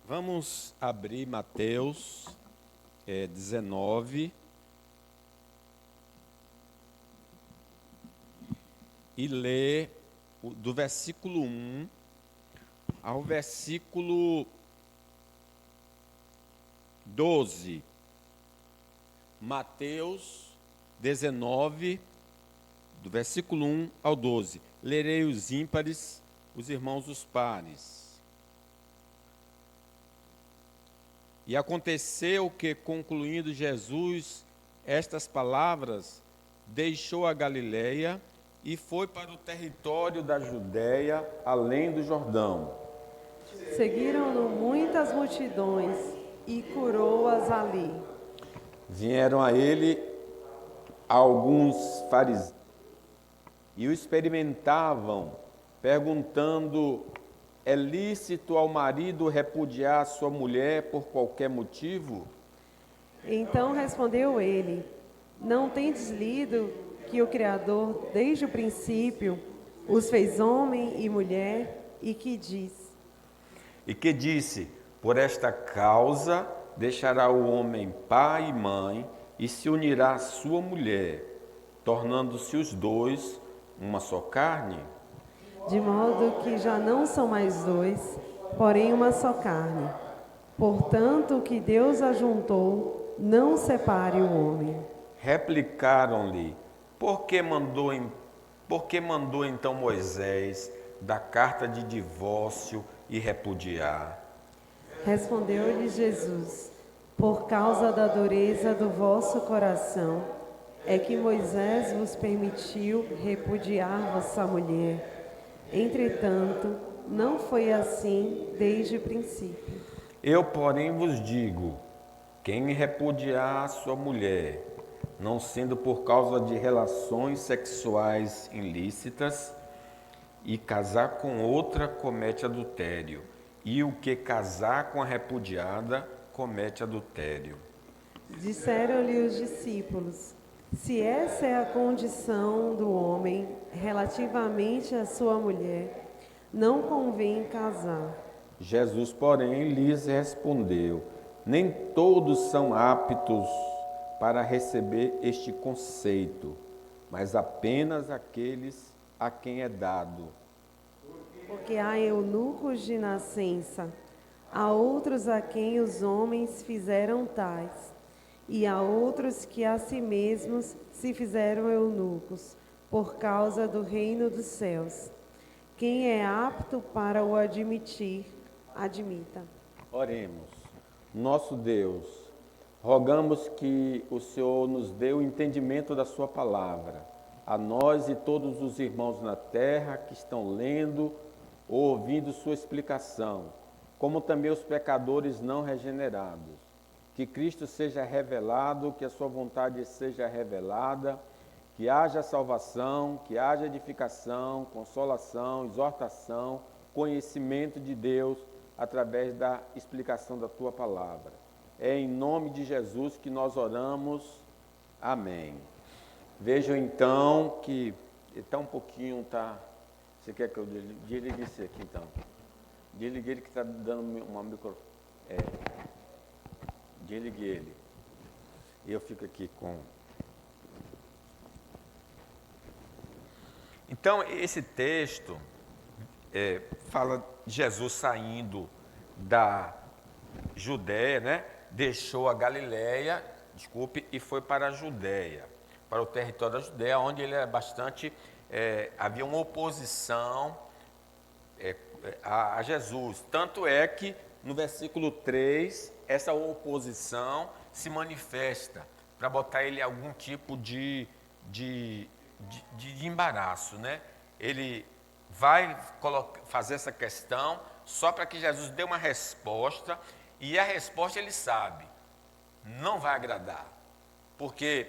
Vamos abrir Mateus 19 e ler do versículo 1 ao versículo 12. Mateus 19, do versículo 1 ao 12. Lerei os ímpares, os irmãos os pares. E aconteceu que, concluindo Jesus estas palavras, deixou a Galileia e foi para o território da Judéia, além do Jordão. Seguiram-no muitas multidões e curou-as ali. Vieram a ele alguns fariseus e o experimentavam, perguntando: é lícito ao marido repudiar sua mulher por qualquer motivo? Então respondeu ele: Não tendes lido que o Criador, desde o princípio, os fez homem e mulher, e que disse: por esta causa deixará o homem pai e mãe e se unirá à sua mulher, tornando-se os dois uma só carne? De modo que já não são mais dois, porém uma só carne. Portanto, o que Deus ajuntou, não separe o homem. Replicaram-lhe: por que mandou então Moisés dar carta de divórcio e repudiar? Respondeu-lhe Jesus: Por causa da dureza do vosso coração, é que Moisés vos permitiu repudiar vossa mulher. Entretanto, não foi assim desde o princípio. Eu, porém, vos digo: quem repudiar sua mulher, não sendo por causa de relações sexuais ilícitas, e casar com outra, comete adultério. E o que casar com a repudiada, comete adultério. Disseram-lhe os discípulos: Se essa é a condição do homem relativamente à sua mulher, não convém casar. Jesus, porém, lhes respondeu: nem todos são aptos para receber este conceito, mas apenas aqueles a quem é dado. Porque há eunucos de nascença, há outros a quem os homens fizeram tais, e há outros que a si mesmos se fizeram eunucos, por causa do reino dos céus. Quem é apto para o admitir, admita. Oremos. Nosso Deus, rogamos que o Senhor nos dê o entendimento da sua palavra, a nós e todos os irmãos na terra que estão lendo ou ouvindo sua explicação, como também os pecadores não regenerados. Que Cristo seja revelado, que a sua vontade seja revelada, que haja salvação, que haja edificação, consolação, exortação, conhecimento de Deus através da explicação da tua palavra. É em nome de Jesus que nós oramos. Amém. Vejam então que está um pouquinho, tá? Você quer que eu desligue isso aqui então? Desligue ele que está dando uma micro... Desligue ele. E eu fico aqui com... Então, esse texto fala de Jesus saindo da Judéia, né? Deixou a Galileia, e foi para a Judéia, para o território da Judéia, onde ele era bastante... havia uma oposição a Jesus. Tanto é que, no versículo 3, essa oposição se manifesta para botar ele em algum tipo de embaraço, né? Ele vai fazer essa questão só para que Jesus dê uma resposta, e a resposta ele sabe, não vai agradar, porque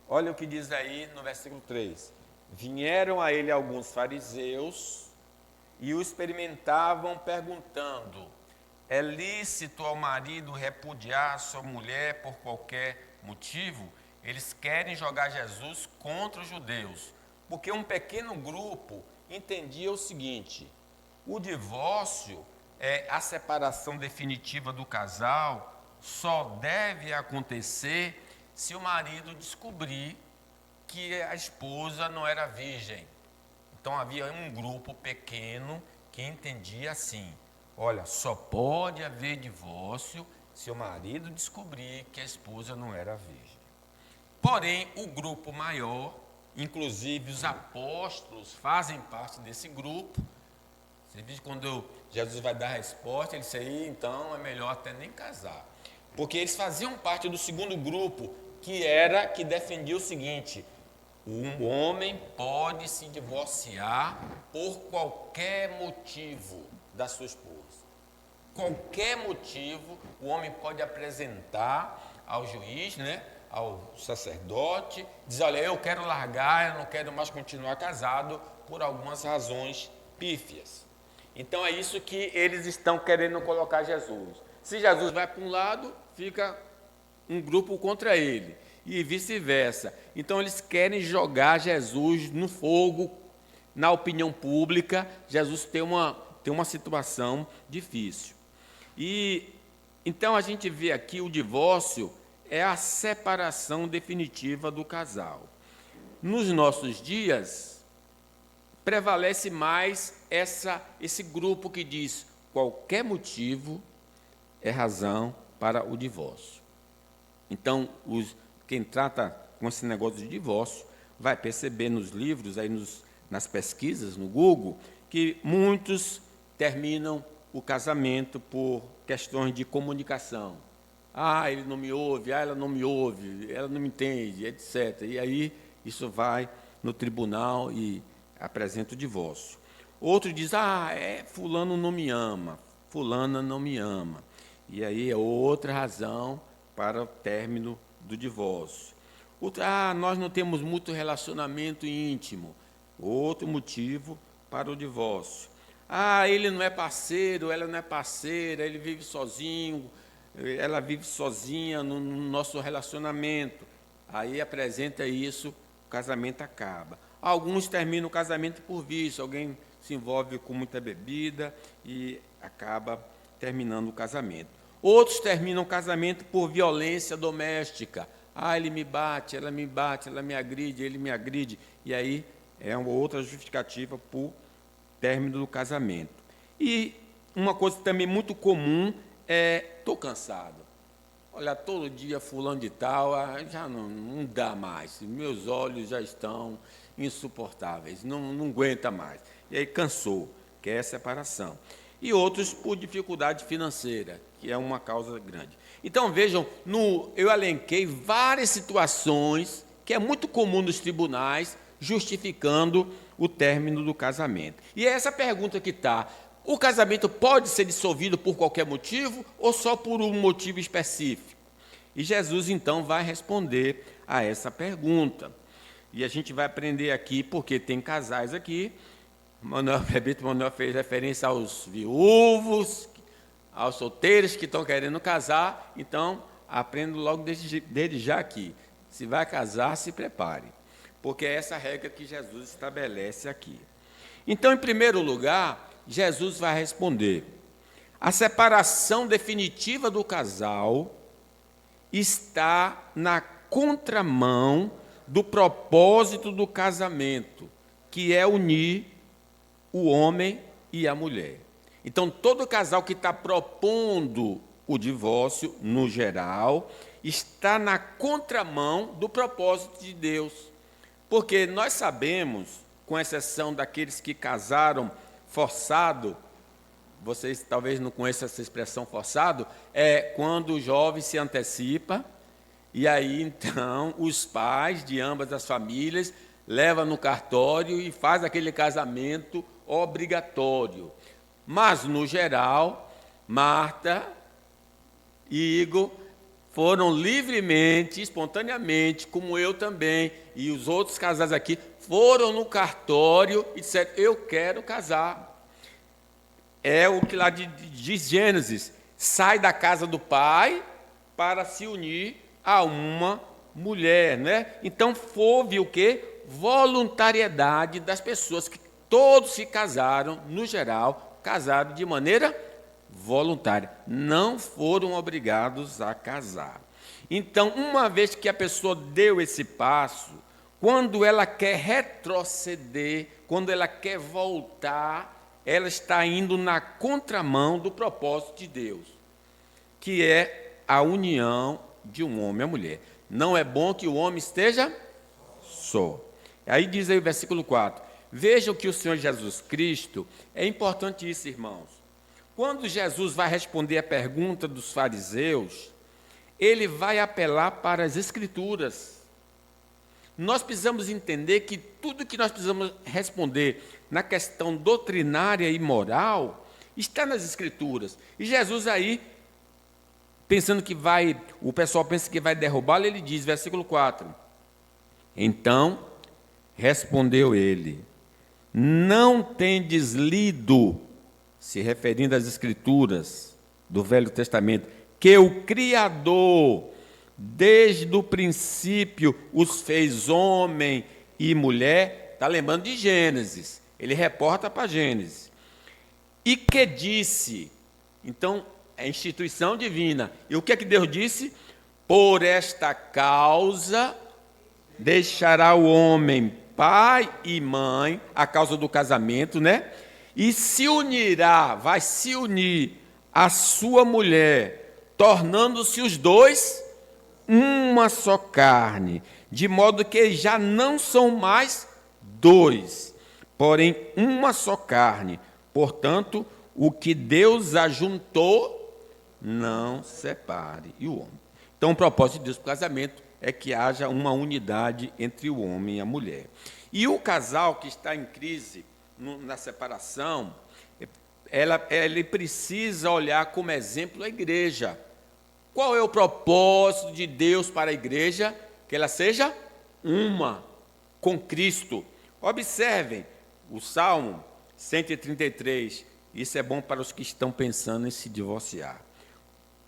olha o que diz aí no versículo 3: vieram a ele alguns fariseus e o experimentavam perguntando: é lícito ao marido repudiar sua mulher por qualquer motivo? Eles querem jogar Jesus contra os judeus, porque um pequeno grupo entendia o seguinte: o divórcio a separação definitiva do casal só deve acontecer se o marido descobrir que a esposa não era virgem. Então havia um grupo pequeno que entendia assim: olha, só pode haver divórcio se o marido descobrir que a esposa não era virgem. Porém, o grupo maior, inclusive os apóstolos fazem parte desse grupo. Você vê que quando Jesus vai dar a resposta, ele disse aí, então é melhor até nem casar. Porque eles faziam parte do segundo grupo, que defendia o seguinte: o homem pode se divorciar por qualquer motivo da sua esposa. Qualquer motivo o homem pode apresentar ao juiz, ao sacerdote, dizer: olha, eu quero largar, eu não quero mais continuar casado por algumas razões pífias. Então é isso que eles estão querendo colocar Jesus. Se Jesus vai para um lado, fica um grupo contra ele, e vice-versa. Então eles querem jogar Jesus no fogo, na opinião pública. Jesus tem uma situação difícil. E então a gente vê aqui o divórcio é a separação definitiva do casal. Nos nossos dias, prevalece mais esse grupo que diz: qualquer motivo é razão para o divórcio. Então, quem trata com esse negócio de divórcio vai perceber nos livros, nas pesquisas, no Google, que muitos terminam o casamento por questões de comunicação. Ele não me ouve, ela não me ouve, ela não me entende, etc. E aí isso vai no tribunal e apresenta o divórcio. Outro diz: fulano não me ama, fulana não me ama. E aí é outra razão para o término do divórcio. Outro: nós não temos muito relacionamento íntimo. Outro motivo para o divórcio. Ele não é parceiro, ela não é parceira, ele vive sozinho, ela vive sozinha no nosso relacionamento. Aí apresenta isso, o casamento acaba. Alguns terminam o casamento por vício, alguém se envolve com muita bebida e acaba terminando o casamento. Outros terminam o casamento por violência doméstica. Ele me bate, ela me agride, ele me agride. E aí é uma outra justificativa para o término do casamento. E uma coisa também muito comum é: estou cansado. Olha, todo dia fulano de tal, já não dá mais. Meus olhos já estão insuportáveis, não aguenta mais. E aí cansou, quer a separação. E outros por dificuldade financeira, que é uma causa grande. Então, vejam, eu elenquei várias situações que é muito comum nos tribunais, justificando o término do casamento. E é essa pergunta que está: o casamento pode ser dissolvido por qualquer motivo ou só por um motivo específico? E Jesus, então, vai responder a essa pergunta. E a gente vai aprender aqui, porque tem casais aqui. Manuel fez referência aos viúvos, aos solteiros que estão querendo casar. Então, aprendo logo desde já aqui. Se vai casar, se prepare, porque é essa regra que Jesus estabelece aqui. Então, em primeiro lugar, Jesus vai responder: a separação definitiva do casal está na contramão do propósito do casamento, que é unir o homem e a mulher. Então, todo casal que está propondo o divórcio, no geral, está na contramão do propósito de Deus. Porque nós sabemos, com exceção daqueles que casaram forçado, vocês talvez não conheçam essa expressão forçado, é quando o jovem se antecipa, e aí então os pais de ambas as famílias levam no cartório e faz aquele casamento obrigatório. Mas, no geral, Marta e Igor foram livremente, espontaneamente, como eu também, e os outros casais aqui, foram no cartório e disseram: eu quero casar. É o que lá diz Gênesis: sai da casa do pai para se unir a uma mulher, Então, houve o quê? Voluntariedade das pessoas, que todos se casaram, no geral, casaram de maneira voluntária. Não foram obrigados a casar. Então, uma vez que a pessoa deu esse passo, quando ela quer retroceder, quando ela quer voltar, ela está indo na contramão do propósito de Deus, que é a união de um homem e uma mulher. Não é bom que o homem esteja só. Aí diz aí o versículo 4. Vejam que o Senhor Jesus Cristo, é importante isso, irmãos. Quando Jesus vai responder a pergunta dos fariseus, ele vai apelar para as Escrituras. Nós precisamos entender que tudo que nós precisamos responder na questão doutrinária e moral está nas Escrituras. E Jesus aí, pensando que o pessoal pensa que vai derrubá-lo, ele diz, versículo 4, então respondeu ele, não tendes lido, se referindo às Escrituras do Velho Testamento, que o Criador, desde o princípio, os fez homem e mulher, está lembrando de Gênesis, ele reporta para Gênesis, e que disse, então, é instituição divina, e o que é que Deus disse? Por esta causa, deixará o homem pai e mãe, a causa do casamento, né? E se unirá, vai se unir à sua mulher, tornando-se os dois uma só carne, de modo que já não são mais dois, porém uma só carne. Portanto, o que Deus ajuntou, não separe e o homem. Então, o propósito de Deus para o casamento é que haja uma unidade entre o homem e a mulher. E o casal que está em crise na separação, ele precisa olhar como exemplo a igreja. Qual é o propósito de Deus para a igreja? Que ela seja uma com Cristo. Observem o Salmo 133. Isso é bom para os que estão pensando em se divorciar.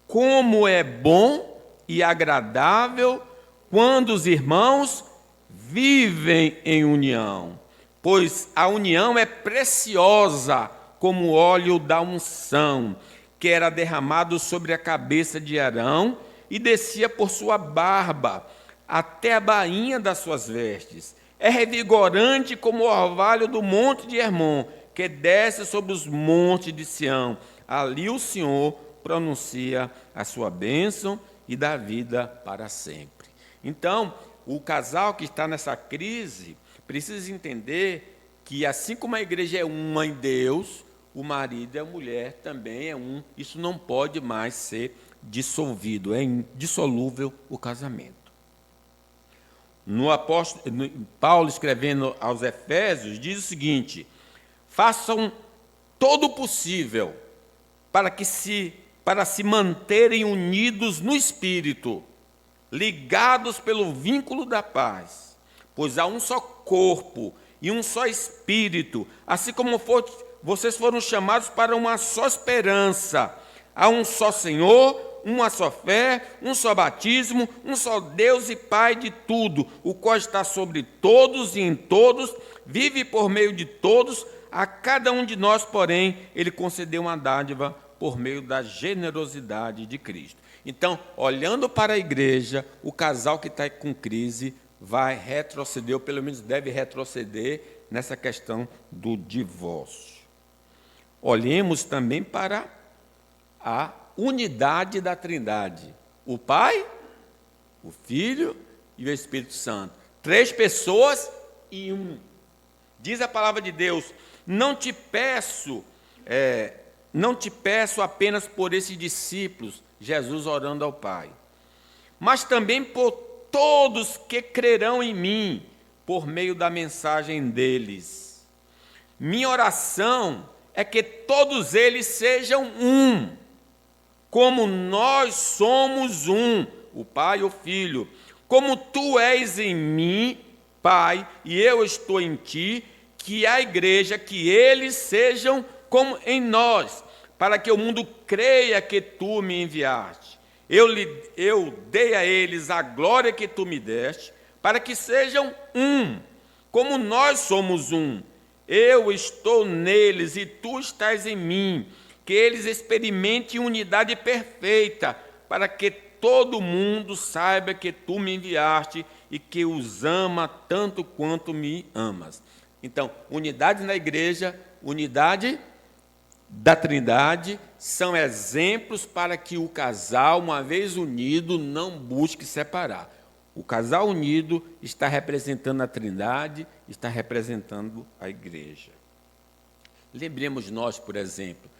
Como é bom e agradável quando os irmãos vivem em união, pois a união é preciosa como o óleo da unção, que era derramado sobre a cabeça de Arão e descia por sua barba até a bainha das suas vestes. É revigorante como o orvalho do monte de Hermon, que desce sobre os montes de Sião. Ali o Senhor pronuncia a sua bênção e dá vida para sempre. Então, o casal que está nessa crise precisa entender que, assim como a igreja é uma em Deus, o marido e a mulher também é um. Isso não pode mais ser dissolvido, é indissolúvel o casamento. Paulo, escrevendo aos Efésios, diz o seguinte: façam todo o possível para se manterem unidos no Espírito, ligados pelo vínculo da paz, pois há um só corpo e um só Espírito, assim como vocês foram chamados para uma só esperança. Há um só Senhor, uma só fé, um só batismo, um só Deus e Pai de tudo, o qual está sobre todos e em todos, vive por meio de todos. A cada um de nós, porém, ele concedeu uma dádiva por meio da generosidade de Cristo. Então, olhando para a igreja, o casal que está com crise vai retroceder, ou pelo menos deve retroceder, nessa questão do divórcio. Olhemos também para a unidade da Trindade: o Pai, o Filho e o Espírito Santo. 3 pessoas e um. Diz a palavra de Deus: não te peço apenas por esses discípulos, Jesus orando ao Pai, mas também por todos que crerão em mim, por meio da mensagem deles. Minha oração é que todos eles sejam um, como nós somos um, o Pai e o Filho. Como tu és em mim, Pai, e eu estou em ti, que a igreja, que eles sejam como em nós, para que o mundo creia que tu me enviaste. Eu dei a eles a glória que tu me deste, para que sejam um, como nós somos um. Eu estou neles e tu estás em mim, que eles experimentem unidade perfeita, para que todo mundo saiba que tu me enviaste e que os ama tanto quanto me amas. Então, unidade na igreja, unidade da Trindade, são exemplos para que o casal, uma vez unido, não busque separar. O casal unido está representando a Trindade, está representando a igreja. Lembremos nós, por exemplo,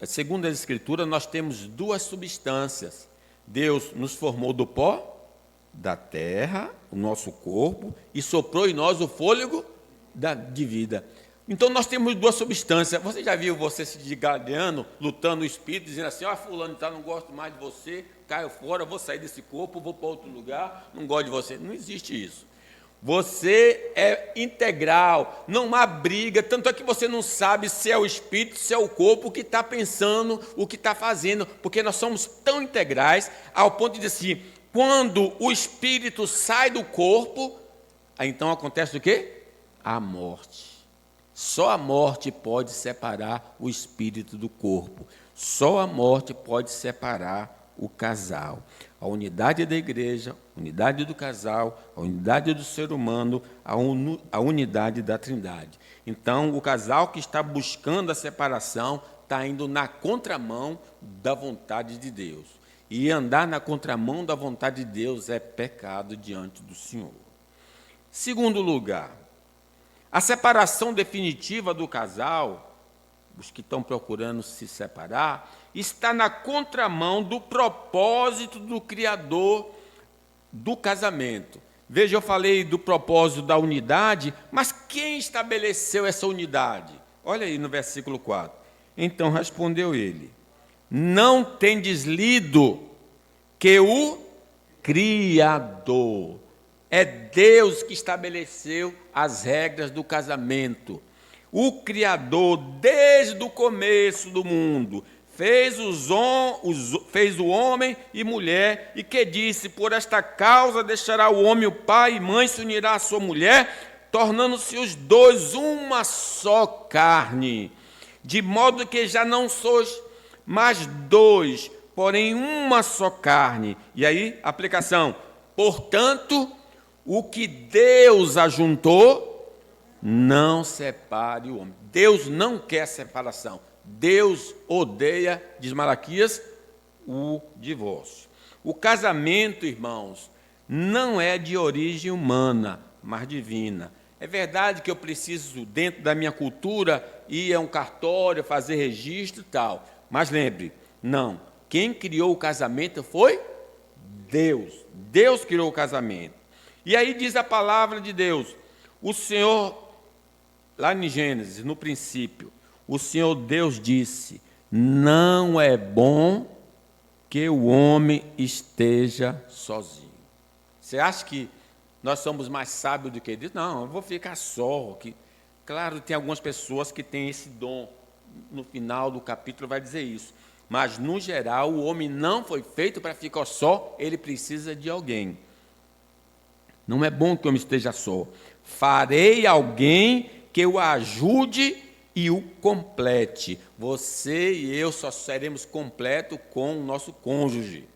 segundo a Escritura, nós temos duas substâncias. Deus nos formou do pó da terra, o nosso corpo, e soprou em nós o fôlego de vida. Então, nós temos duas substâncias. Você já viu você se desgalhando, lutando o espírito, dizendo assim, fulano, não gosto mais de você, caio fora, vou sair desse corpo, vou para outro lugar, não gosto de você. Não existe isso. Você é integral, não há briga, tanto é que você não sabe se é o espírito, se é o corpo, o que está pensando, o que está fazendo, porque nós somos tão integrais, ao ponto de dizer assim, quando o espírito sai do corpo, aí então acontece o quê? A morte. Só a morte pode separar o espírito do corpo. Só a morte pode separar o casal. A unidade da igreja, a unidade do casal, a unidade do ser humano, a unidade da Trindade. Então, o casal que está buscando a separação está indo na contramão da vontade de Deus. E andar na contramão da vontade de Deus é pecado diante do Senhor. Segundo lugar, a separação definitiva do casal, os que estão procurando se separar, está na contramão do propósito do Criador do casamento. Veja, eu falei do propósito da unidade, mas quem estabeleceu essa unidade? Olha aí no versículo 4. Então respondeu ele, não tendes lido que o Criador, é Deus que estabeleceu as regras do casamento. O Criador, desde o começo do mundo, fez o homem e mulher, e que disse, por esta causa deixará o homem o pai e mãe, se unirá à sua mulher, tornando-se os dois uma só carne, de modo que já não sois mais dois, porém uma só carne. E aí, aplicação, portanto, o que Deus ajuntou, não separe o homem. Deus não quer separação. Deus odeia, diz Malaquias, o divórcio. O casamento, irmãos, não é de origem humana, mas divina. É verdade que eu preciso, dentro da minha cultura, ir a um cartório, fazer registro e tal. Mas lembre, não. Quem criou o casamento foi Deus. Deus criou o casamento. E aí diz a palavra de Deus, o Senhor, lá em Gênesis, no princípio, o Senhor Deus disse, não é bom que o homem esteja sozinho. Você acha que nós somos mais sábios do que Deus? Não, eu vou ficar só. Claro, tem algumas pessoas que têm esse dom, no final do capítulo vai dizer isso. Mas, no geral, o homem não foi feito para ficar só, ele precisa de alguém. Não é bom que o homem esteja só. Farei alguém que o ajude e o complete. Você e eu só seremos completos com o nosso cônjuge.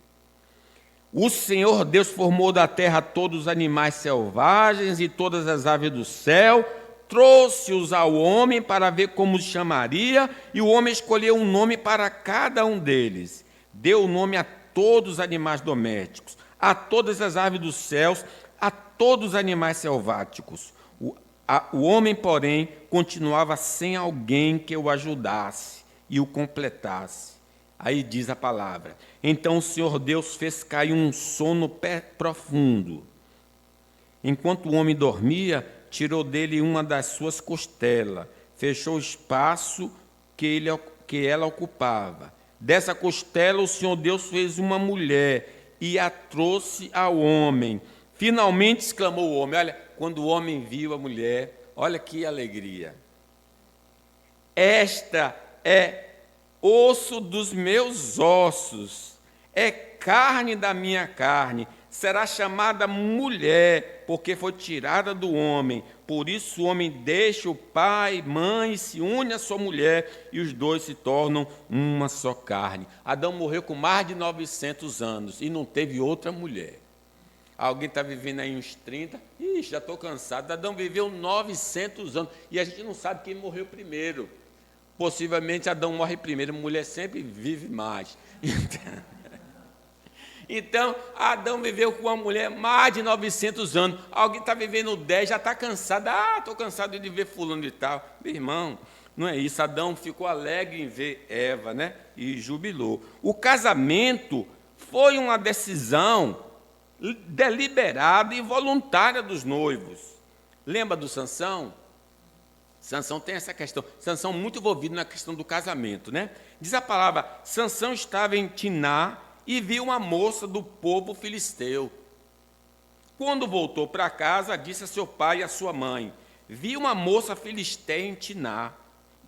O Senhor Deus formou da terra todos os animais selvagens e todas as aves do céu, trouxe-os ao homem para ver como os chamaria, e o homem escolheu um nome para cada um deles. Deu o nome a todos os animais domésticos, a todas as aves dos céus, a todos os animais selváticos. O homem, porém, continuava sem alguém que o ajudasse e o completasse. Aí diz a palavra, então o Senhor Deus fez cair um sono profundo. Enquanto o homem dormia, tirou dele uma das suas costelas, fechou o espaço que ela ocupava. Dessa costela o Senhor Deus fez uma mulher e a trouxe ao homem. Finalmente exclamou o homem, olha, quando o homem viu a mulher, olha que alegria. Esta é osso dos meus ossos, é carne da minha carne. será chamada mulher, porque foi tirada do homem. Por isso o homem deixa o pai, mãe, e se une à sua mulher, e os dois se tornam uma só carne. Adão morreu com mais de 900 anos e não teve outra mulher. Alguém está vivendo aí uns 30, já estou cansado. Adão viveu 900 anos e a gente não sabe quem morreu primeiro. Possivelmente Adão morre primeiro, a mulher sempre vive mais. Então, Adão viveu com uma mulher mais de 900 anos. Alguém está vivendo 10, já está cansado. Estou cansado de ver fulano e tal. Meu irmão, não é isso. Adão ficou alegre em ver Eva, né? E jubilou. O casamento foi uma decisão deliberada e voluntária dos noivos. Lembra do Sansão? Sansão tem essa questão. Sansão muito envolvido na questão do casamento, né? Diz a palavra, Sansão estava em Tiná e viu uma moça do povo filisteu. Quando voltou para casa, disse a seu pai e a sua mãe, vi uma moça filisteia em Tiná,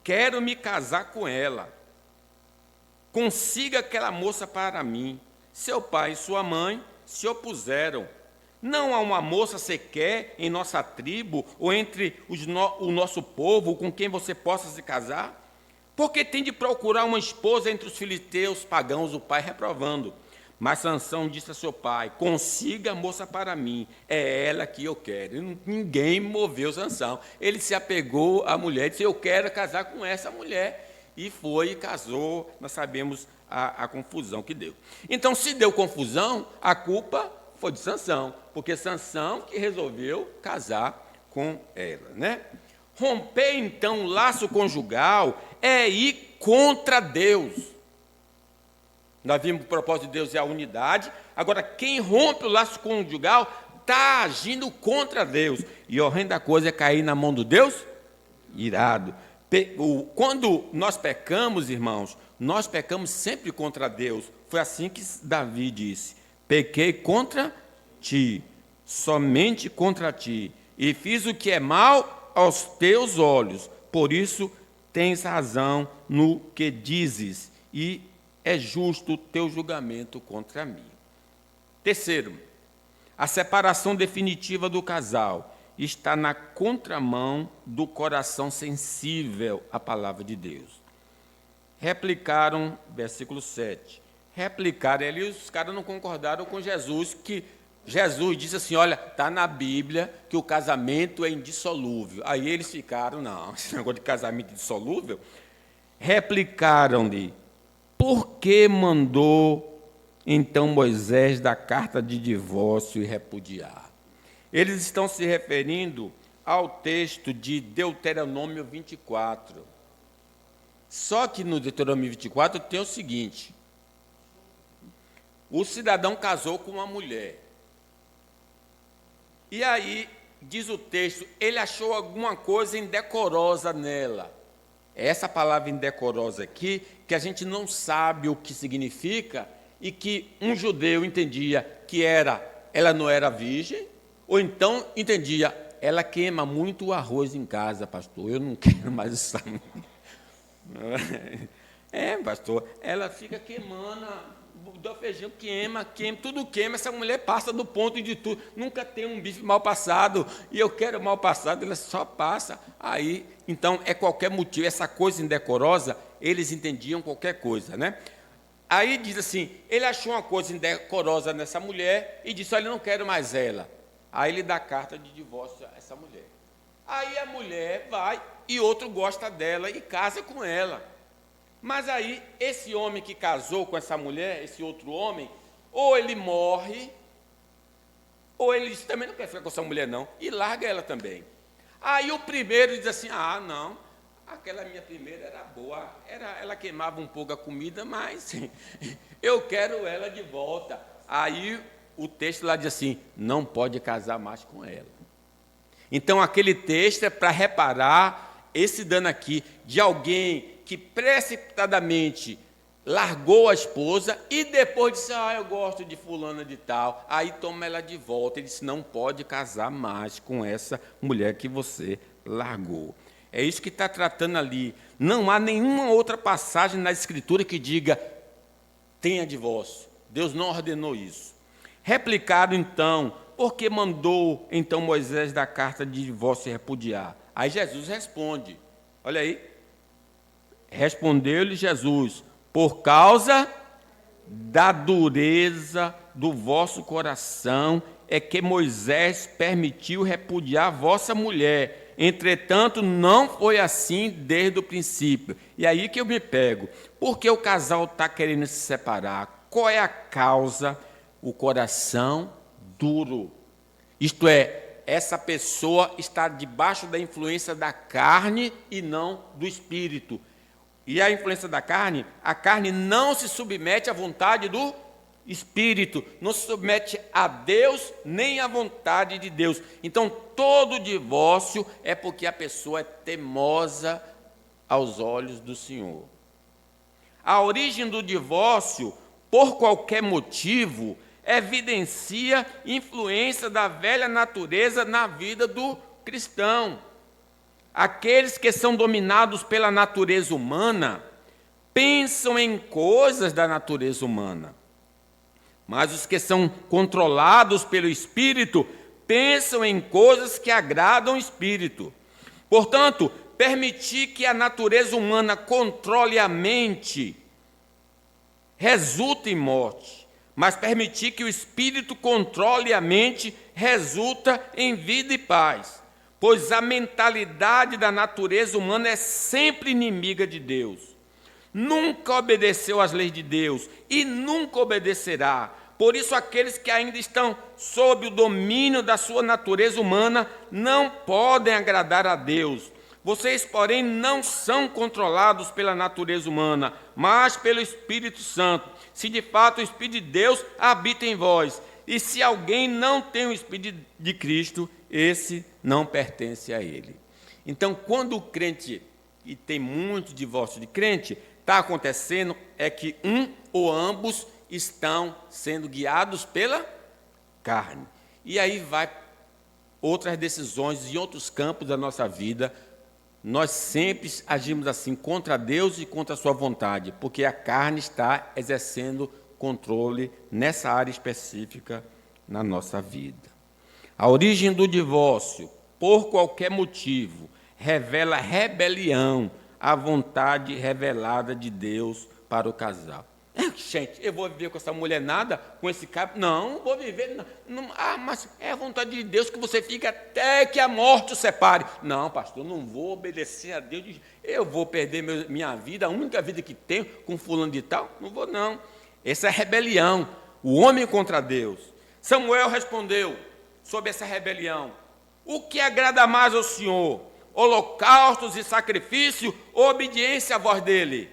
quero me casar com ela. Consiga aquela moça para mim. Seu pai e sua mãe se opuseram. Não há uma moça sequer em nossa tribo ou entre o nosso povo com quem você possa se casar? Porque tem de procurar uma esposa entre os filisteus pagãos, o pai reprovando. Mas Sansão disse a seu pai, consiga a moça para mim, é ela que eu quero. E ninguém moveu Sansão. Ele se apegou à mulher e disse, eu quero casar com essa mulher. E foi e casou, nós sabemos a confusão que deu. Então, se deu confusão, a culpa foi de Sansão, porque Sansão que resolveu casar com ela, né? Romper, então, o laço conjugal é ir contra Deus. Nós vimos que o propósito de Deus é a unidade. Agora, quem rompe o laço conjugal está agindo contra Deus. E a horrenda coisa é cair na mão do Deus irado. Quando nós pecamos, irmãos, nós pecamos sempre contra Deus. Foi assim que Davi disse, pequei contra ti, somente contra ti, e fiz o que é mal aos teus olhos, por isso tens razão no que dizes, e é justo o teu julgamento contra mim. Terceiro, a separação definitiva do casal está na contramão do coração sensível à palavra de Deus. Replicaram, versículo 7, replicaram, ali os caras não concordaram com Jesus, que Jesus disse assim, olha, está na Bíblia que o casamento é indissolúvel. Aí eles ficaram, não, esse negócio de casamento indissolúvel. Replicaram-lhe, por que mandou então Moisés dar carta de divórcio e repudiar? Eles estão se referindo ao texto de Deuteronômio 24. Só que no Deuteronômio 24 tem o seguinte, o cidadão casou com uma mulher. E aí, diz o texto, ele achou alguma coisa indecorosa nela. Essa palavra indecorosa aqui, que a gente não sabe o que significa, e que um judeu entendia que ela não era virgem, ou então entendia, ela queima muito o arroz em casa, pastor, eu não quero mais isso. Pastor, ela fica queimando, do feijão queima, tudo queima, essa mulher passa do ponto de tudo, nunca tem um bife mal passado, e eu quero mal passado, ela só passa, aí, então, é qualquer motivo, essa coisa indecorosa, eles entendiam qualquer coisa, né? Aí diz assim, ele achou uma coisa indecorosa nessa mulher, e disse, olha, eu não quero mais ela, aí ele dá carta de divórcio a essa mulher, aí a mulher vai, e outro gosta dela, e casa com ela. Mas aí, esse homem que casou com essa mulher, esse outro homem, ou ele morre, ou ele diz, também não quer ficar com essa mulher não, e larga ela também. Aí o primeiro diz assim, não, aquela minha primeira era boa, ela queimava um pouco a comida, mas eu quero ela de volta. Aí o texto lá diz assim, não pode casar mais com ela. Então aquele texto é para reparar esse dano aqui de alguém que precipitadamente largou a esposa e depois disse, eu gosto de fulana de tal, aí toma ela de volta, ele disse, não pode casar mais com essa mulher que você largou. É isso que está tratando ali. Não há nenhuma outra passagem na Escritura que diga, tenha divórcio. Deus não ordenou isso. Replicaram então, por que mandou então Moisés dar carta de divórcio e repudiar? Aí Jesus responde, olha aí, respondeu-lhe Jesus, por causa da dureza do vosso coração é que Moisés permitiu repudiar vossa mulher. Entretanto, não foi assim desde o princípio. E aí que eu me pego. Por que o casal está querendo se separar? Qual é a causa? O coração duro. Isto é, essa pessoa está debaixo da influência da carne e não do espírito. E a influência da carne, a carne não se submete à vontade do espírito, não se submete a Deus nem à vontade de Deus. Então, todo divórcio é porque a pessoa é teimosa aos olhos do Senhor. A origem do divórcio, por qualquer motivo, evidencia influência da velha natureza na vida do cristão. Aqueles que são dominados pela natureza humana pensam em coisas da natureza humana. Mas os que são controlados pelo Espírito pensam em coisas que agradam o Espírito. Portanto, permitir que a natureza humana controle a mente resulta em morte, mas permitir que o Espírito controle a mente resulta em vida e paz. Pois a mentalidade da natureza humana é sempre inimiga de Deus. Nunca obedeceu às leis de Deus e nunca obedecerá. Por isso, aqueles que ainda estão sob o domínio da sua natureza humana não podem agradar a Deus. Vocês, porém, não são controlados pela natureza humana, mas pelo Espírito Santo, se de fato o Espírito de Deus habita em vós. E se alguém não tem o Espírito de Cristo, esse não pertence a ele. Então, quando o crente, e tem muito divórcio de crente, está acontecendo é que um ou ambos estão sendo guiados pela carne. E aí vai outras decisões em outros campos da nossa vida. Nós sempre agimos assim contra Deus e contra a sua vontade, porque a carne está exercendo controle nessa área específica na nossa vida. A origem do divórcio, por qualquer motivo, revela rebelião à vontade revelada de Deus para o casal. Gente, eu vou viver com essa mulher nada, com esse cara? Não vou viver. Não, mas é a vontade de Deus que você fique até que a morte o separe. Não, pastor, não vou obedecer a Deus. Eu vou perder minha vida, a única vida que tenho com fulano de tal? Não vou, não. Essa é rebelião, o homem contra Deus. Samuel respondeu sobre essa rebelião: o que agrada mais ao Senhor? Holocaustos e sacrifício ou obediência à voz dele?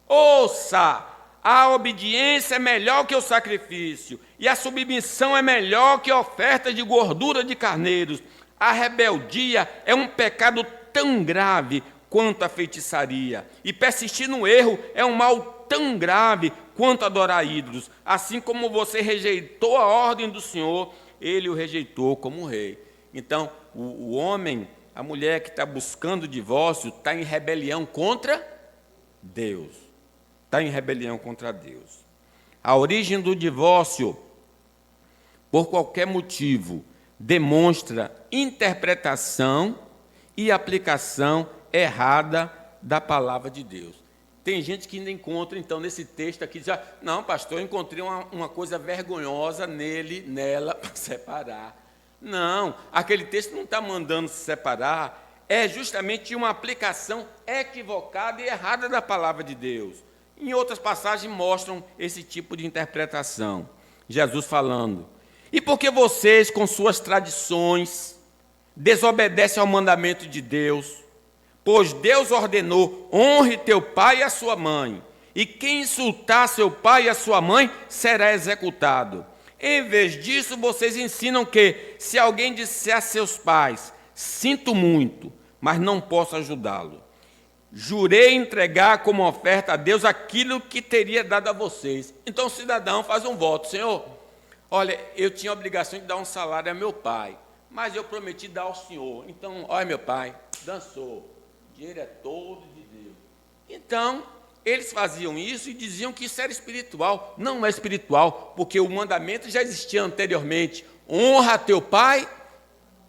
Ouça! A obediência é melhor que o sacrifício, e a submissão é melhor que a oferta de gordura de carneiros. A rebeldia é um pecado tão grave quanto a feitiçaria, e persistir no erro é um mal tão grave quanto adorar ídolos. Assim como você rejeitou a ordem do Senhor, ele o rejeitou como rei. Então, o homem, a mulher que está buscando o divórcio, está em rebelião contra Deus. Está em rebelião contra Deus. A origem do divórcio, por qualquer motivo, demonstra interpretação e aplicação errada da palavra de Deus. Tem gente que ainda encontra, então, nesse texto aqui, já, não, pastor, eu encontrei uma coisa vergonhosa nela, para separar. Não, aquele texto não está mandando se separar, é justamente uma aplicação equivocada e errada da palavra de Deus. Em outras passagens mostram esse tipo de interpretação. Jesus falando: e porque vocês, com suas tradições, desobedecem ao mandamento de Deus? Pois Deus ordenou: honre teu pai e a sua mãe, e quem insultar seu pai e a sua mãe será executado. Em vez disso, vocês ensinam que, se alguém disser a seus pais: sinto muito, mas não posso ajudá-lo, jurei entregar como oferta a Deus aquilo que teria dado a vocês. Então o cidadão faz um voto: Senhor, olha, eu tinha a obrigação de dar um salário a meu pai, mas eu prometi dar ao Senhor. Então, olha, meu pai dançou, o dinheiro é todo de Deus. Então, eles faziam isso e diziam que isso era espiritual. Não é espiritual, porque o mandamento já existia anteriormente. Honra teu pai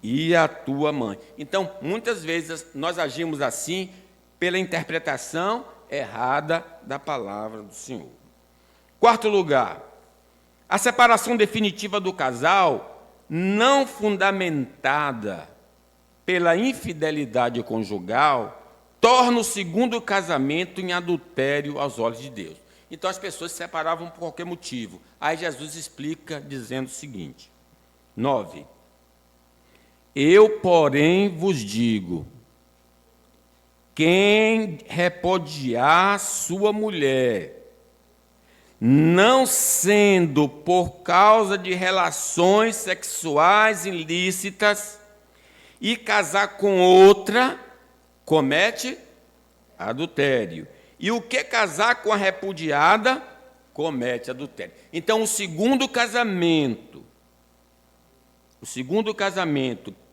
e a tua mãe. Então, muitas vezes nós agimos assim pela interpretação errada da palavra do Senhor. Quarto lugar, a separação definitiva do casal, não fundamentada pela infidelidade conjugal, torna o segundo casamento em adultério aos olhos de Deus. Então as pessoas se separavam por qualquer motivo. Aí Jesus explica dizendo o seguinte, 9. Eu, porém, vos digo, quem repudiar sua mulher, não sendo por causa de relações sexuais ilícitas, e casar com outra, comete adultério. E o que casar com a repudiada, comete adultério. Então, o segundo casamento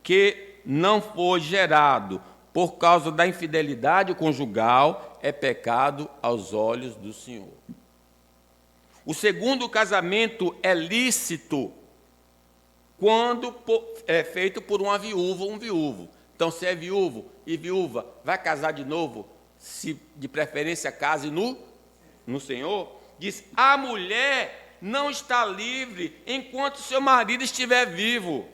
que não foi gerado por causa da infidelidade conjugal é pecado aos olhos do Senhor. O segundo casamento é lícito quando é feito por uma viúva ou um viúvo. Então, se é viúvo e viúva, vai casar de novo, se de preferência case no Senhor, diz, a mulher não está livre enquanto seu marido estiver vivo.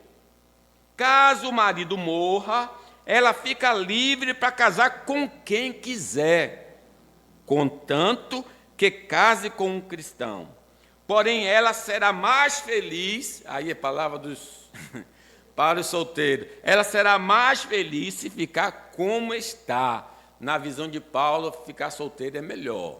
Caso o marido morra, ela fica livre para casar com quem quiser, contanto que case com um cristão. Porém, ela será mais feliz, aí é a palavra para os solteiros, ela será mais feliz se ficar como está. Na visão de Paulo, ficar solteiro é melhor.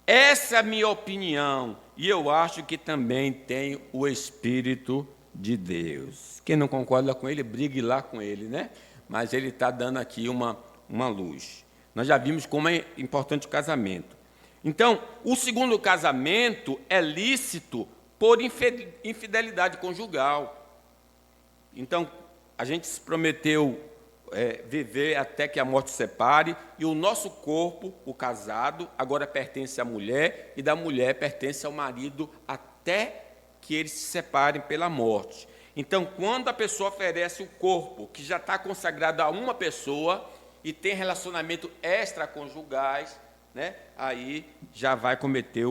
Essa é a minha opinião, e eu acho que também tem o Espírito de Deus. Quem não concorda com ele, brigue lá com ele, né? Mas ele está dando aqui uma luz. Nós já vimos como é importante o casamento. Então, o segundo casamento é lícito por infidelidade conjugal. Então, a gente se prometeu viver até que a morte separe, e o nosso corpo, o casado, agora pertence à mulher, e da mulher pertence ao marido até que eles se separem pela morte. Então, quando a pessoa oferece o corpo, que já está consagrado a uma pessoa, e tem relacionamento extraconjugais, né, aí já vai cometer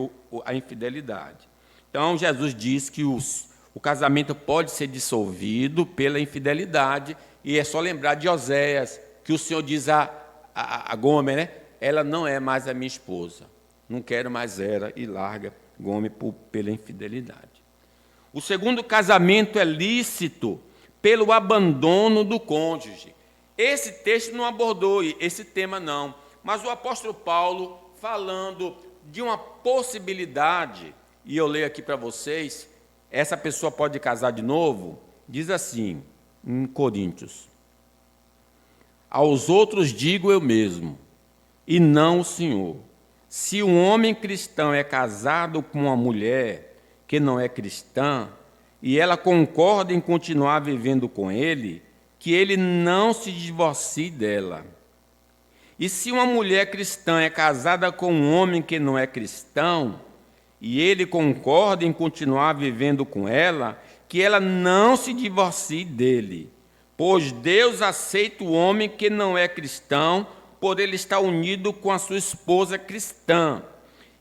a infidelidade. Então, Jesus diz que o casamento pode ser dissolvido pela infidelidade, e é só lembrar de Oséias, que o Senhor diz a Gomer, né, ela não é mais a minha esposa, não quero mais ela, e larga Gomer pela infidelidade. O segundo casamento é lícito pelo abandono do cônjuge. Esse texto não abordou esse tema, não. Mas o apóstolo Paulo, falando de uma possibilidade, e eu leio aqui para vocês, essa pessoa pode casar de novo, diz assim, em Coríntios, aos outros digo eu mesmo, e não o Senhor, se um homem cristão é casado com uma mulher que não é cristã, e ela concorda em continuar vivendo com ele, que ele não se divorcie dela. E se uma mulher cristã é casada com um homem que não é cristão, e ele concorda em continuar vivendo com ela, que ela não se divorcie dele. Pois Deus aceita o homem que não é cristão, por ele estar unido com a sua esposa cristã.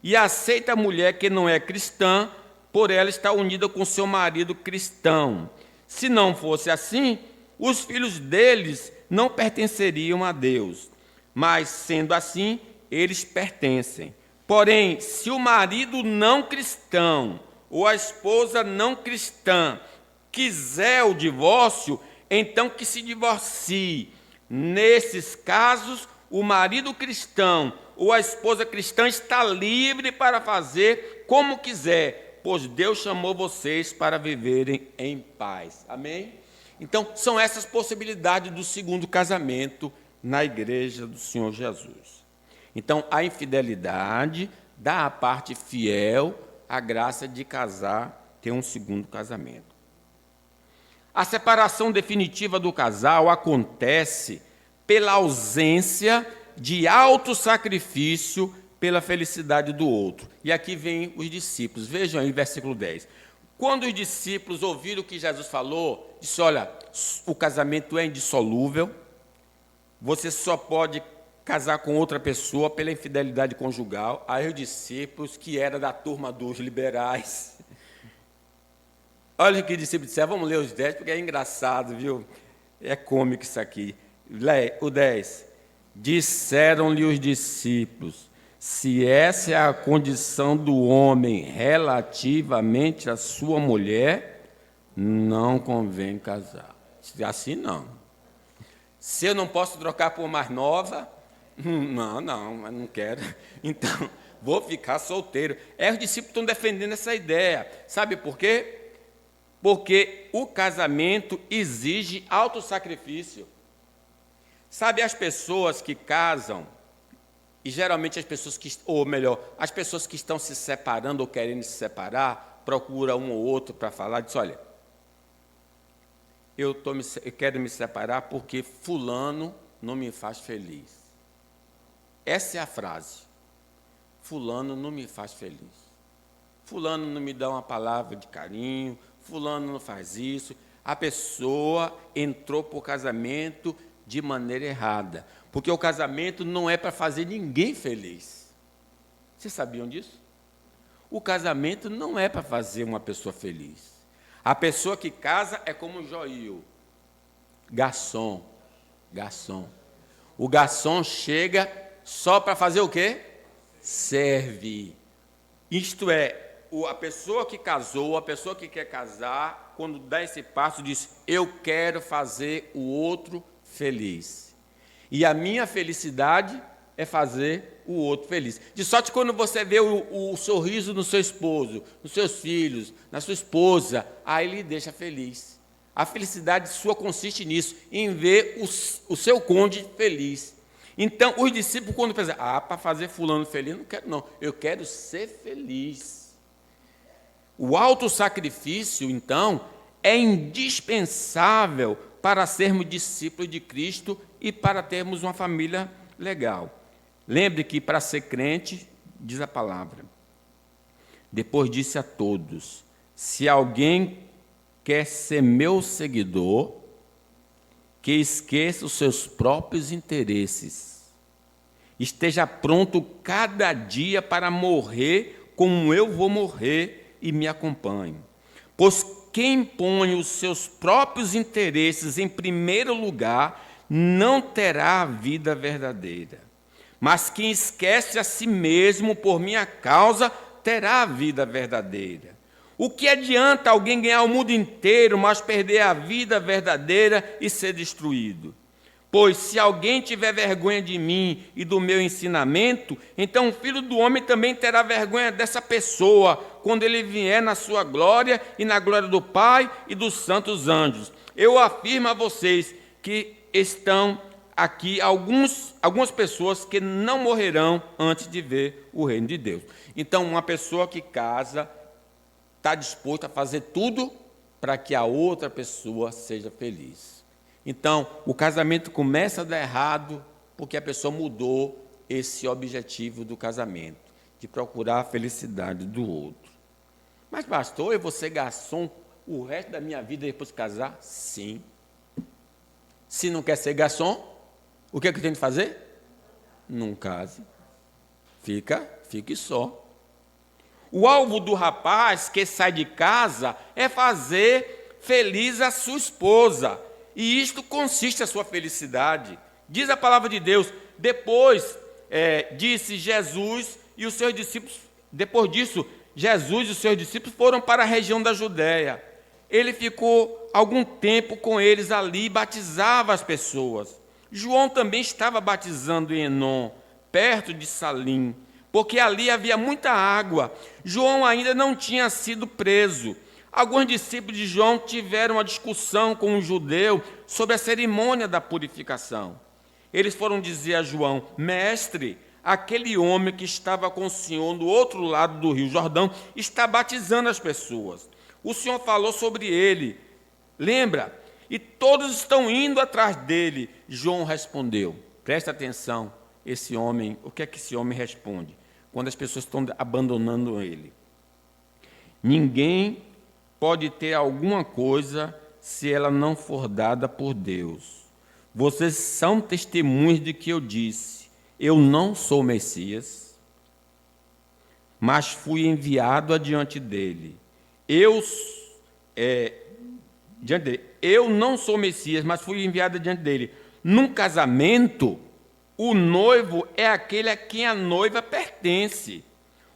E aceita a mulher que não é cristã, por ela estar unida com seu marido cristão. Se não fosse assim, os filhos deles não pertenceriam a Deus. Mas, sendo assim, eles pertencem. Porém, se o marido não cristão ou a esposa não cristã quiser o divórcio, então que se divorcie. Nesses casos, o marido cristão ou a esposa cristã está livre para fazer como quiser, pois Deus chamou vocês para viverem em paz. Amém? Então, são essas possibilidades do segundo casamento na igreja do Senhor Jesus. Então, a infidelidade dá à parte fiel a graça de casar, ter um segundo casamento. A separação definitiva do casal acontece pela ausência de autossacrifício pela felicidade do outro. E aqui vem os discípulos. Vejam aí, versículo 10. Quando os discípulos ouviram o que Jesus falou, disse, olha, o casamento é indissolúvel, você só pode casar com outra pessoa pela infidelidade conjugal. Aí os discípulos, que era da turma dos liberais, olha o que os discípulos disseram, vamos ler os 10, porque é engraçado, viu? É cômico isso aqui. O 10. Disseram-lhe os discípulos, se essa é a condição do homem relativamente à sua mulher, não convém casar. Assim não. Se eu não posso trocar por mais nova, não quero. Então, vou ficar solteiro. Os discípulos estão defendendo essa ideia. Sabe por quê? Porque o casamento exige autossacrifício. Sabe, as pessoas que casam, e geralmente as pessoas que, ou melhor, as pessoas que estão se separando ou querendo se separar, procuram um ou outro para falar, diz, olha, eu quero me separar porque fulano não me faz feliz. Essa é a frase. Fulano não me faz feliz. Fulano não me dá uma palavra de carinho, fulano não faz isso. A pessoa entrou para o casamento de maneira errada, porque o casamento não é para fazer ninguém feliz. Vocês sabiam disso? O casamento não é para fazer uma pessoa feliz. A pessoa que casa é como o Joil, garçom. O garçom chega só para fazer o quê? Serve. Isto é, a pessoa que casou, a pessoa que quer casar, quando dá esse passo, diz, eu quero fazer o outro feliz. E a minha felicidade é fazer o outro feliz. De sorte quando você vê o sorriso no seu esposo, nos seus filhos, na sua esposa, aí ele deixa feliz. A felicidade sua consiste nisso, em ver o seu cônjuge feliz. Então, os discípulos, quando pensam, para fazer fulano feliz, não quero não, eu quero ser feliz. O autossacrifício, então, é indispensável para sermos discípulos de Cristo e para termos uma família legal. Lembre que para ser crente, diz a palavra, depois disse a todos, se alguém quer ser meu seguidor, que esqueça os seus próprios interesses, esteja pronto cada dia para morrer como eu vou morrer e me acompanhe. Pois quem põe os seus próprios interesses em primeiro lugar não terá a vida verdadeira. Mas quem esquece a si mesmo por minha causa terá a vida verdadeira. O que adianta alguém ganhar o mundo inteiro, mas perder a vida verdadeira e ser destruído? Pois se alguém tiver vergonha de mim e do meu ensinamento, então o Filho do Homem também terá vergonha dessa pessoa, quando ele vier na sua glória e na glória do Pai e dos santos anjos. Eu afirmo a vocês que estão aqui algumas pessoas que não morrerão antes de ver o reino de Deus. Então, uma pessoa que casa está disposta a fazer tudo para que a outra pessoa seja feliz. Então, o casamento começa a dar errado porque a pessoa mudou esse objetivo do casamento, de procurar a felicidade do outro. Mas, pastor, eu vou ser garçom o resto da minha vida depois de casar? Sim. Se não quer ser garçom, o que é que tem que fazer? Não case. Fique só. O alvo do rapaz que sai de casa é fazer feliz a sua esposa. E isto consiste a sua felicidade. Diz a palavra de Deus, depois disse Jesus e os seus discípulos, depois disso, Jesus e os seus discípulos foram para a região da Judéia. Ele ficou algum tempo com eles ali e batizava as pessoas. João também estava batizando em Enom, perto de Salim, porque ali havia muita água. João ainda não tinha sido preso. Alguns discípulos de João tiveram uma discussão com um judeu sobre a cerimônia da purificação. Eles foram dizer a João, mestre, aquele homem que estava com o senhor do outro lado do rio Jordão está batizando as pessoas. O senhor falou sobre ele, lembra? E todos estão indo atrás dele. João respondeu, presta atenção, esse homem, o que é que esse homem responde? Quando as pessoas estão abandonando ele. Ninguém pode ter alguma coisa se ela não for dada por Deus. Vocês são testemunhas de que eu disse, eu não sou Messias, mas fui enviado adiante dele. Eu não sou Messias, mas fui enviado adiante dele. Num casamento, o noivo é aquele a quem a noiva pertence.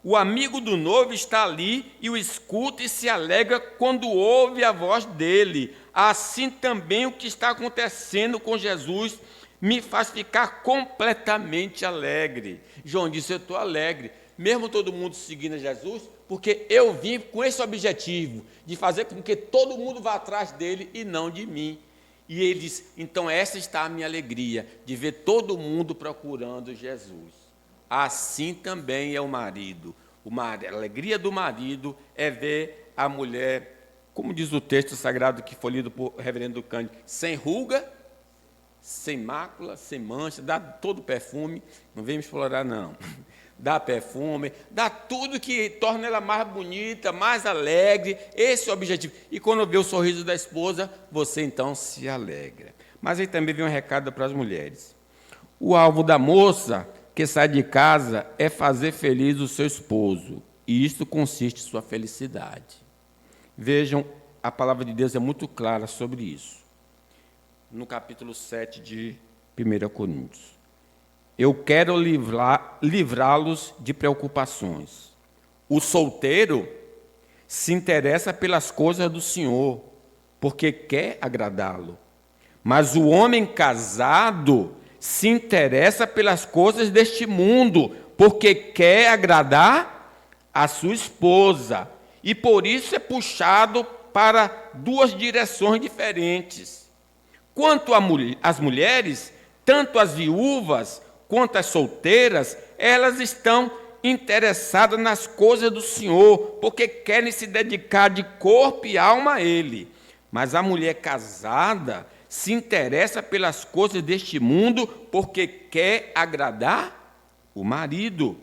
O amigo do noivo está ali e o escuta e se alegra quando ouve a voz dele. Assim também o que está acontecendo com Jesus me faz ficar completamente alegre. João disse, eu estou alegre, mesmo todo mundo seguindo a Jesus, porque eu vim com esse objetivo, de fazer com que todo mundo vá atrás dele e não de mim. E ele diz, então essa está a minha alegria, de ver todo mundo procurando Jesus. Assim também é o marido. A alegria do marido é ver a mulher, como diz o texto sagrado que foi lido por reverendo Cândido, sem ruga, sem mácula, sem mancha, dá todo perfume, não vem me explorar não, dá perfume, dá tudo que torna ela mais bonita, mais alegre, esse é o objetivo. E quando vê o sorriso da esposa, você então se alegra. Mas aí também vem um recado para as mulheres. O alvo da moça que sai de casa é fazer feliz o seu esposo, e isto consiste em sua felicidade. Vejam, a palavra de Deus é muito clara sobre isso. No capítulo 7 de 1 Coríntios. Eu quero livrá-los de preocupações. O solteiro se interessa pelas coisas do Senhor, porque quer agradá-lo. Mas o homem casado se interessa pelas coisas deste mundo, porque quer agradar a sua esposa. E por isso é puxado para duas direções diferentes. Quanto às mulheres, tanto as viúvas quanto as solteiras, elas estão interessadas nas coisas do Senhor, porque querem se dedicar de corpo e alma a Ele. Mas a mulher casada se interessa pelas coisas deste mundo, porque quer agradar o marido.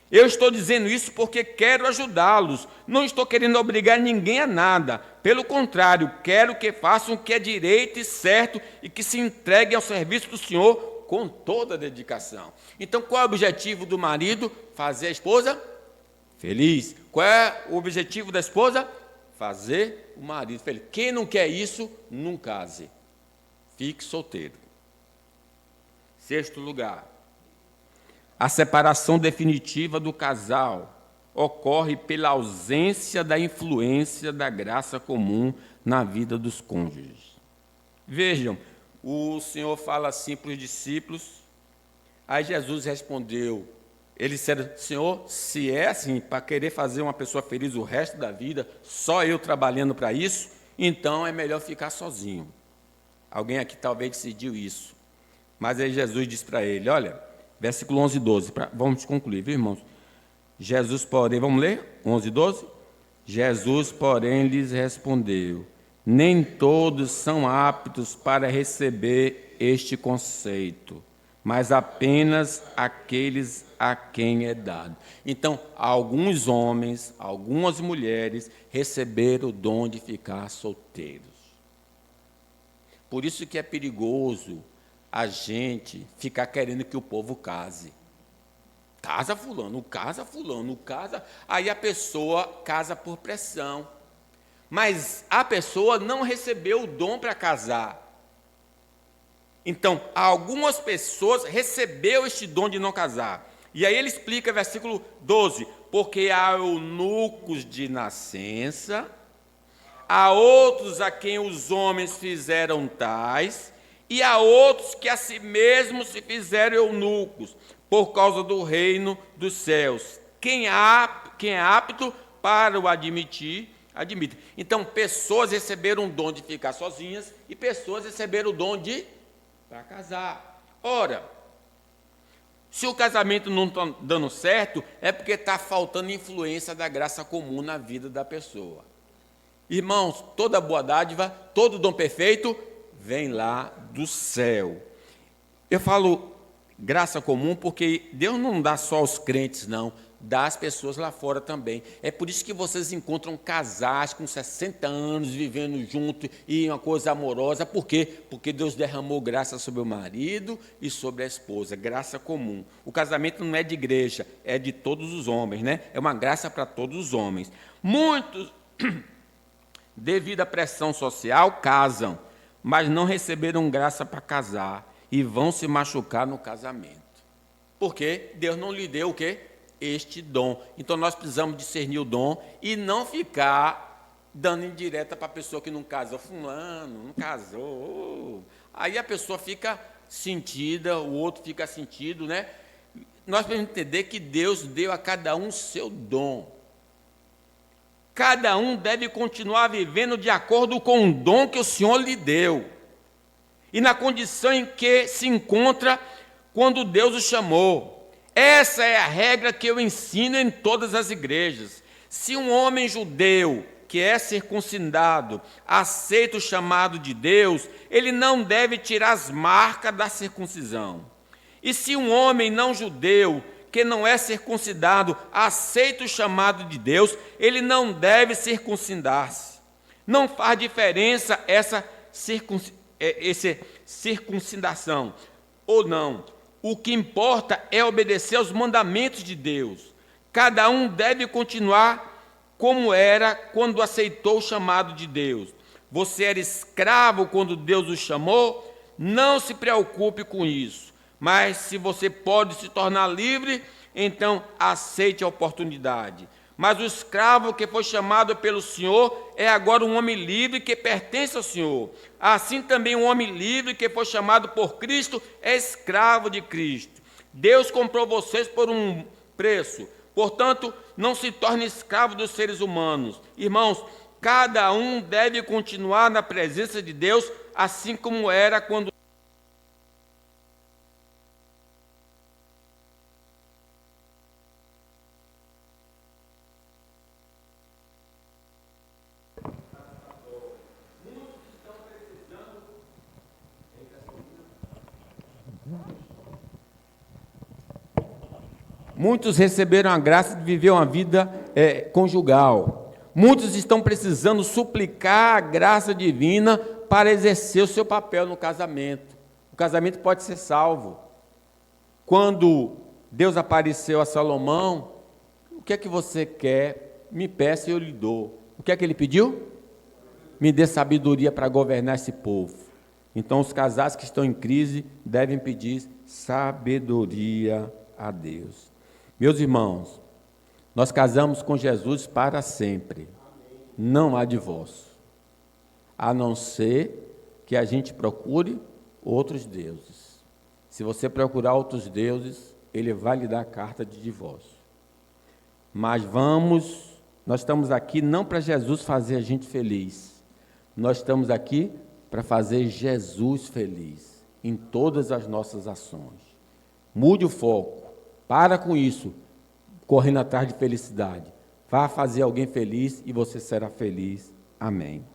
Eu estou dizendo isso porque quero ajudá-los. Não estou querendo obrigar ninguém a nada. Pelo contrário, quero que façam o que é direito e certo e que se entreguem ao serviço do Senhor com toda a dedicação. Então, qual é o objetivo do marido? Fazer a esposa feliz. Qual é o objetivo da esposa? Fazer o marido feliz. Quem não quer isso, não case. Fique solteiro. 6º lugar. A separação definitiva do casal ocorre pela ausência da influência da graça comum na vida dos cônjuges. Vejam, o Senhor fala assim para os discípulos, aí Jesus respondeu, eles disseram, Senhor, se é assim, para querer fazer uma pessoa feliz o resto da vida, só eu trabalhando para isso, então é melhor ficar sozinho. Alguém aqui talvez decidiu isso. Mas aí Jesus disse para ele, olha, versículo 11 e 12, vamos concluir, viu, irmãos? Jesus, porém, vamos ler? 11 e 12? Jesus, porém, lhes respondeu, nem todos são aptos para receber este conceito, mas apenas aqueles a quem é dado. Então, alguns homens, algumas mulheres receberam o dom de ficar solteiros. Por isso que é perigoso a gente ficar querendo que o povo case. Casa fulano, casa. Aí a pessoa casa por pressão. Mas a pessoa não recebeu o dom para casar. Então, algumas pessoas receberam este dom de não casar. E aí ele explica, versículo 12, porque há eunucos de nascença, há outros a quem os homens fizeram tais, e há outros que a si mesmos se fizeram eunucos, por causa do reino dos céus. Quem é apto para o admitir, admite. Então, pessoas receberam o dom de ficar sozinhas e pessoas receberam o dom para casar. Ora, se o casamento não está dando certo, é porque está faltando influência da graça comum na vida da pessoa. Irmãos, toda boa dádiva, todo dom perfeito, vem lá do céu. Eu falo Graça comum, porque Deus não dá só aos crentes, não. Dá às pessoas lá fora também. É por isso que vocês encontram casais com 60 anos vivendo junto e uma coisa amorosa. Por quê? Porque Deus derramou graça sobre o marido e sobre a esposa. Graça comum. O casamento não é de igreja, é de todos os homens, né? É uma graça para todos os homens. Muitos, devido à pressão social, casam, mas não receberam graça para casar e vão se machucar no casamento. Por quê? Deus não lhe deu o quê? Este dom. Então nós precisamos discernir o dom e não ficar dando indireta para a pessoa que não casou. Fulano, não casou. Aí a pessoa fica sentida, o outro fica sentido, né? Nós precisamos entender que Deus deu a cada um seu dom. Cada um deve continuar vivendo de acordo com o dom que o Senhor lhe deu. E na condição em que se encontra quando Deus o chamou. Essa é a regra que eu ensino em todas as igrejas. Se um homem judeu que é circuncidado aceita o chamado de Deus, ele não deve tirar as marcas da circuncisão. E se um homem não judeu que não é circuncidado aceita o chamado de Deus, ele não deve circuncidar-se. Não faz diferença essa circuncidação ou não. O que importa é obedecer aos mandamentos de Deus. Cada um deve continuar como era quando aceitou o chamado de Deus. Você era escravo quando Deus o chamou? Não se preocupe com isso. Mas se você pode se tornar livre, então aceite a oportunidade. Mas o escravo que foi chamado pelo Senhor é agora um homem livre que pertence ao Senhor. Assim também um homem livre que foi chamado por Cristo é escravo de Cristo. Deus comprou vocês por um preço. Portanto, não se torne escravo dos seres humanos. Irmãos, cada um deve continuar na presença de Deus, assim como era quando muitos receberam a graça de viver uma vida conjugal. Muitos estão precisando suplicar a graça divina para exercer o seu papel no casamento. O casamento pode ser salvo. Quando Deus apareceu a Salomão, o que é que você quer? Me peça e eu lhe dou. O que é que ele pediu? Me dê sabedoria para governar esse povo. Então, os casais que estão em crise devem pedir sabedoria a Deus. Meus irmãos, nós casamos com Jesus para sempre. Não há divórcio. A não ser que a gente procure outros deuses. Se você procurar outros deuses, ele vai lhe dar a carta de divórcio. Mas nós estamos aqui não para Jesus fazer a gente feliz. Nós estamos aqui para fazer Jesus feliz em todas as nossas ações. Mude o foco. Para com isso, correndo atrás de felicidade. Vá fazer alguém feliz e você será feliz. Amém.